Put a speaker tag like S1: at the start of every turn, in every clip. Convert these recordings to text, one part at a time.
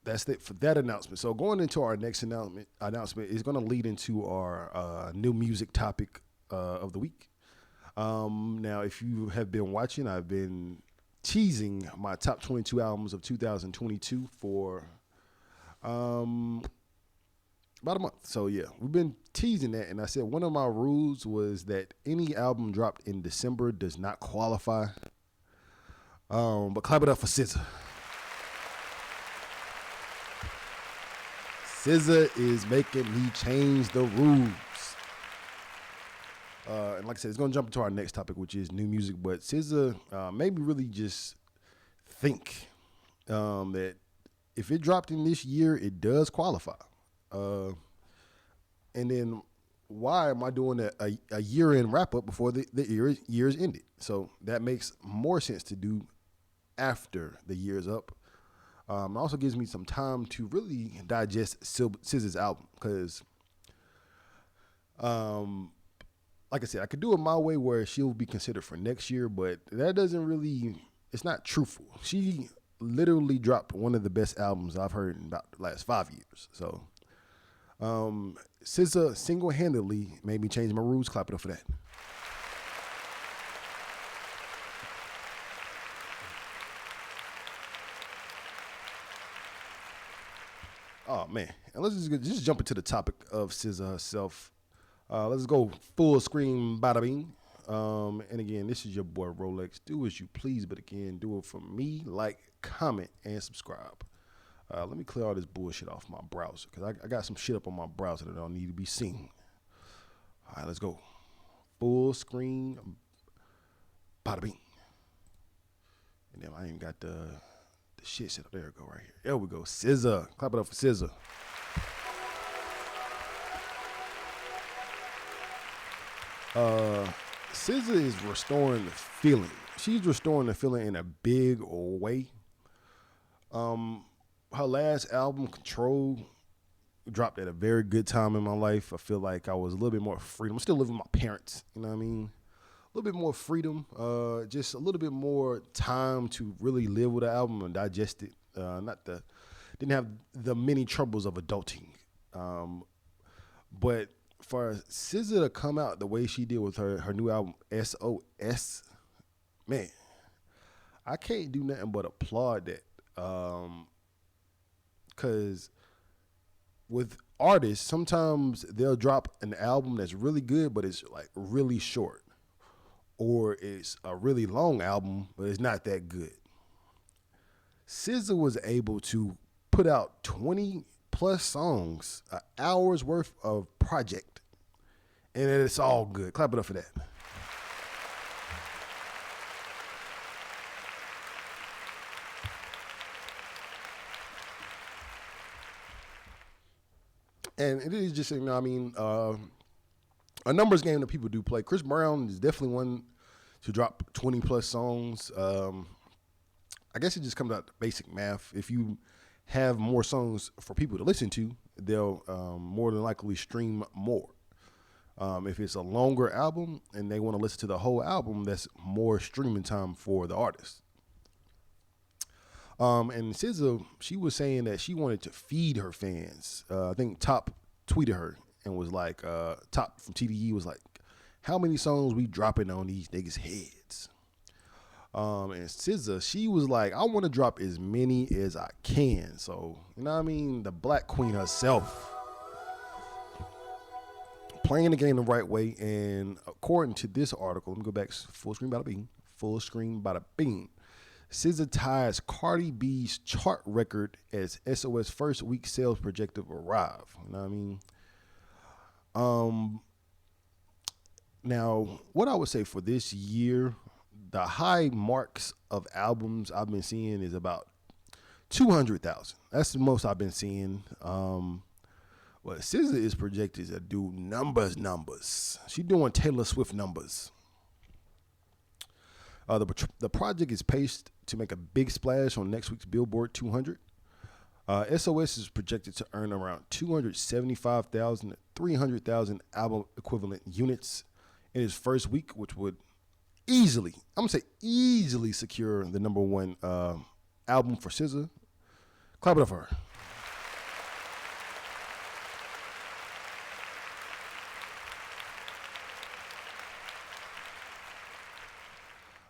S1: that's it for that announcement. So going into our next announcement is going to lead into our new music topic of the week. Now, if you have been watching, I've been teasing my top 22 albums of 2022 for um, about a month. So yeah, we've been teasing that, and I said one of my rules was that any album dropped in December does not qualify. But clap it up for SZA. SZA is making me change the rules. And like I said, it's going to jump into our next topic, which is new music. But SZA made me really just think that if it dropped in this year, it does qualify. And then why am I doing a year-end wrap-up before the year's ended? So that makes more sense to do after the year's up. It also gives me some time to really digest SZA's album because, like I said, I could do it my way where she'll be considered for next year, but that doesn't really, it's not truthful. She literally dropped one of the best albums I've heard in about the last 5 years. So SZA single-handedly made me change my rules. Clap it up for that. Oh man, and let's just jump into the topic of SZA herself. Let's go full screen, bada bing. And again, this is your boy Rolex. Do as you please, but again, do it for me. Like, comment, and subscribe. Let me clear all this bullshit off my browser because I got some shit up on my browser that don't need to be seen. All right, let's go. Full screen, bada bing. And then I ain't got the shit set up. There we go, right here. There we go. SZA. Clap it up for SZA. SZA is restoring the feeling. She's restoring the feeling in a big way. Her last album, Control, dropped at a very good time in my life. I feel like I was a little bit more freedom. I'm still living with my parents, you know what I mean? A little bit more freedom, just a little bit more time to really live with the album and digest it. Didn't have the many troubles of adulting. But for SZA to come out the way she did with her new album, SOS, man, I can't do nothing but applaud that. Because with artists, sometimes they'll drop an album that's really good, but it's like really short. Or it's a really long album, but it's not that good. SZA was able to put out 20 plus songs, an hour's worth of project, and it's all good. Clap it up for that. And it is just, a numbers game that people do play. Chris Brown is definitely one to drop 20 plus songs. I guess it just comes out to basic math. If you have more songs for people to listen to, they'll more than likely stream more. If it's a longer album and they want to listen to the whole album, that's more streaming time for the artist. And SZA, she was saying that she wanted to feed her fans. I think Top tweeted her and was like, Top from TDE was like, how many songs we dropping on these niggas' heads? And SZA, she was like, I want to drop as many as I can. So, you know what I mean? The Black Queen herself playing the game the right way. And according to this article, let me go back, full screen, bada bing, full screen, bada bing. SZA ties Cardi B's chart record as SOS first week sales projected arrive. You know what I mean? Now, what I would say for this year, the high marks of albums I've been seeing is about 200,000. That's the most I've been seeing. What SZA is projected to do numbers. She's doing Taylor Swift numbers. The project is paced to make a big splash on next week's Billboard 200. SOS is projected to earn around 275,000 to 300,000 album equivalent units in its first week, which would easily secure the number one album for SZA. Clap it up for her.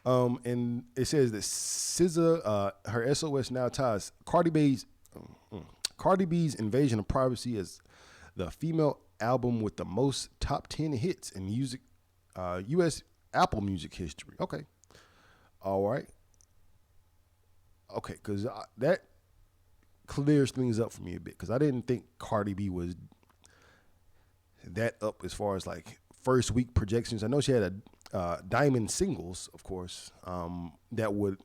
S1: And it says that SZA, her SOS now ties Cardi B's Invasion of Privacy as the female album with the most top 10 hits in music, U.S. Apple Music history. Okay. All right. Okay, because that clears things up for me a bit, because I didn't think Cardi B was that up as far as like first week projections. I know she had a diamond singles, of course, that would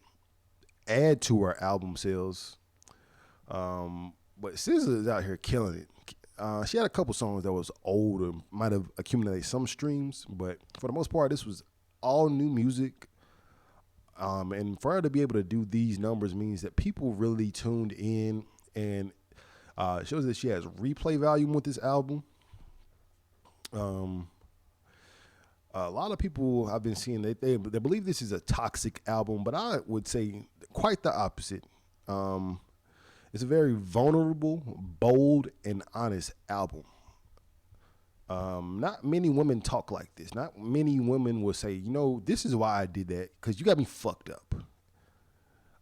S1: add to her album sales. But SZA is out here killing it. She had a couple songs that was old or might have accumulated some streams, but for the most part, this was all new music. And for her to be able to do these numbers means that people really tuned in, and shows that she has replay value with this album. A lot of people I've been seeing they believe this is a toxic album, but I would say quite the opposite. It's a very vulnerable, bold, and honest album. Not many women talk like this. Not many women will say, this is why I did that, because you got me fucked up.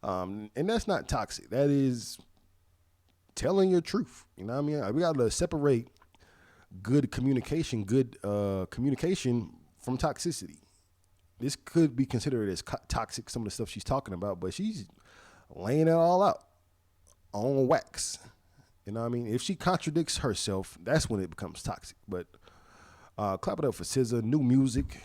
S1: And that's not toxic. That is telling your truth. You know what I mean? We got to separate good communication from toxicity. This could be considered as toxic, some of the stuff she's talking about, but she's laying it all out on wax. You know what I mean? If she contradicts herself, that's when it becomes toxic. But clap it up for SZA. New music.